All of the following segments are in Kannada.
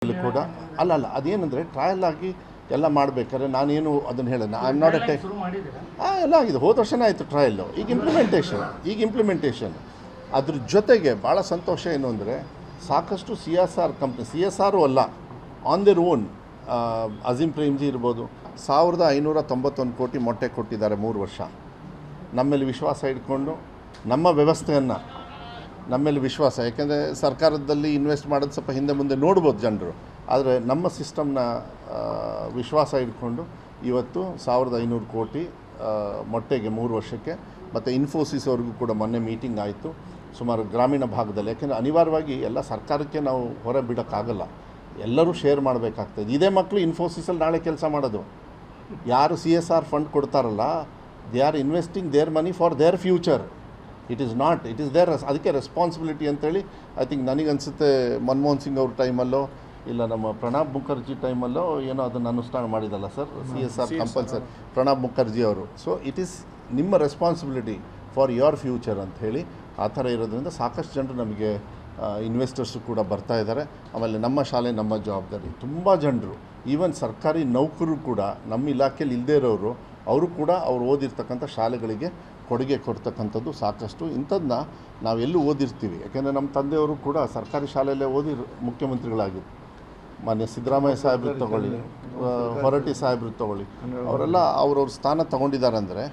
ಕೂಡ ಅಲ್ಲ ಅದೇನಂದರೆ ಟ್ರಯಲ್ ಆಗಿ ಎಲ್ಲ ಮಾಡಬೇಕಾದ್ರೆ ನಾನೇನು ಅದನ್ನು ಹೇಳೋಣ I am not A tech ಎಲ್ಲ ಆಗಿದೆ. ಹೋದ ವರ್ಷನೇ ಆಯಿತು ಟ್ರಯಲ್ಲು. ಈಗ ಇಂಪ್ಲಿಮೆಂಟೇಷನ್ ಅದ್ರ ಜೊತೆಗೆ ಭಾಳ ಸಂತೋಷ ಏನು ಅಂದರೆ ಸಾಕಷ್ಟು CSR ಕಂಪ್ನಿ, CSR ಅಲ್ಲ, on their own. Azim Premji ಇರ್ಬೋದು, 1591 ಕೋಟಿ ಮೊಟ್ಟೆ ಕೊಟ್ಟಿದ್ದಾರೆ 3 ವರ್ಷ. ನಮ್ಮೇಲೆ ವಿಶ್ವಾಸ ಇಟ್ಕೊಂಡು ನಮ್ಮ ವ್ಯವಸ್ಥೆಯನ್ನು ನಮ್ಮೇಲೆ ವಿಶ್ವಾಸ, ಯಾಕೆಂದರೆ ಸರ್ಕಾರದಲ್ಲಿ ಇನ್ವೆಸ್ಟ್ ಮಾಡೋದು ಸ್ವಲ್ಪ ಹಿಂದೆ ಮುಂದೆ ನೋಡ್ಬೋದು ಜನರು, ಆದರೆ ನಮ್ಮ ಸಿಸ್ಟಮ್ನ ವಿಶ್ವಾಸ ಇಟ್ಕೊಂಡು ಇವತ್ತು 1500 ಕೋಟಿ ಮೊಟ್ಟೆಗೆ 3 ವರ್ಷಕ್ಕೆ. ಮತ್ತು ಇನ್ಫೋಸಿಸ್ ಅವ್ರಿಗೂ ಕೂಡ ಮೊನ್ನೆ ಮೀಟಿಂಗ್ ಆಯಿತು ಸುಮಾರು ಗ್ರಾಮೀಣ ಭಾಗದಲ್ಲಿ. ಯಾಕೆಂದರೆ ಅನಿವಾರ್ಯವಾಗಿ ಎಲ್ಲ ಸರ್ಕಾರಕ್ಕೆ ನಾವು ಹೊರ ಬಿಡೋಕ್ಕಾಗಲ್ಲ, ಎಲ್ಲರೂ ಶೇರ್ ಮಾಡಬೇಕಾಗ್ತದೆ. ಇದೇ ಮಕ್ಕಳು ಇನ್ಫೋಸಿಸಲ್ಲಿ ನಾಳೆ ಕೆಲಸ ಮಾಡೋದು. ಯಾರು CSR ಫಂಡ್ ಕೊಡ್ತಾರಲ್ಲ, they are investing their money for their future. It is their, ಅದಕ್ಕೆ ರೆಸ್ಪಾನ್ಸಿಬಿಲಿಟಿ ಅಂತೇಳಿ ಐ ಥಿಂಕ್ ನನಗನ್ಸುತ್ತೆ ಮನಮೋಹನ್ ಸಿಂಗ್ ಅವ್ರ ಟೈಮಲ್ಲೋ ಇಲ್ಲ ನಮ್ಮ ಪ್ರಣಬ್ ಮುಖರ್ಜಿ ಟೈಮಲ್ಲೋ ಏನೋ ಅದನ್ನು ಅನುಷ್ಠಾನ ಮಾಡಿದಲ್ಲ sir, CSR compulsory, Pranab Mukherjee ಅವರು. ಸೊ ಇಟ್ ಈಸ್ ನಿಮ್ಮ ರೆಸ್ಪಾನ್ಸಿಬಿಲಿಟಿ ಫಾರ್ ಯುವರ್ ಫ್ಯೂಚರ್ ಅಂತ ಹೇಳಿ ಆ ಥರ ಇರೋದ್ರಿಂದ ಸಾಕಷ್ಟು ಜನರು ನಮಗೆ ಇನ್ವೆಸ್ಟರ್ಸು ಕೂಡ ಬರ್ತಾ ಇದ್ದಾರೆ. ಆಮೇಲೆ ನಮ್ಮ ಶಾಲೆ ನಮ್ಮ ಜವಾಬ್ದಾರಿ. ತುಂಬ ಜನರು ಈವನ್ ಸರ್ಕಾರಿ ನೌಕರರು ಕೂಡ ನಮ್ಮ ಇಲಾಖೆಯಲ್ಲಿ ಇಲ್ಲದೇ ಇರೋರು, ಅವರು ಕೂಡ ಅವ್ರು ಓದಿರ್ತಕ್ಕಂಥ ಶಾಲೆಗಳಿಗೆ ಕೊಡುಗೆ ಕೊಡ್ತಕ್ಕಂಥದ್ದು ಸಾಕಷ್ಟು. ಇಂಥದ್ದನ್ನ ನಾವೆಲ್ಲೂ ಓದಿರ್ತೀವಿ, ಯಾಕೆಂದರೆ ನಮ್ಮ ತಂದೆಯವರು ಕೂಡ ಸರ್ಕಾರಿ ಶಾಲೆಯಲ್ಲೇ ಓದಿ ಮುಖ್ಯಮಂತ್ರಿಗಳಾಗಿದ್ದು. ಮಾನ್ಯ ಸಿದ್ದರಾಮಯ್ಯ ಸಾಹೇಬ್ರು ತಗೊಳ್ಳಿ, ಹೊರಟ್ಟಿ ಸಾಹೇಬ್ರು ತಗೊಳ್ಳಿ, ಅವರೆಲ್ಲ ಅವ್ರವ್ರ ಸ್ಥಾನ ತೊಗೊಂಡಿದ್ದಾರೆ ಅಂದರೆ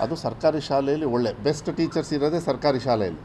ಅದು ಸರ್ಕಾರಿ ಶಾಲೆಯಲ್ಲಿ ಒಳ್ಳೆ ಬೆಸ್ಟ್ ಟೀಚರ್ಸ್ ಇರೋದೇ ಸರ್ಕಾರಿ ಶಾಲೆಯಲ್ಲಿ.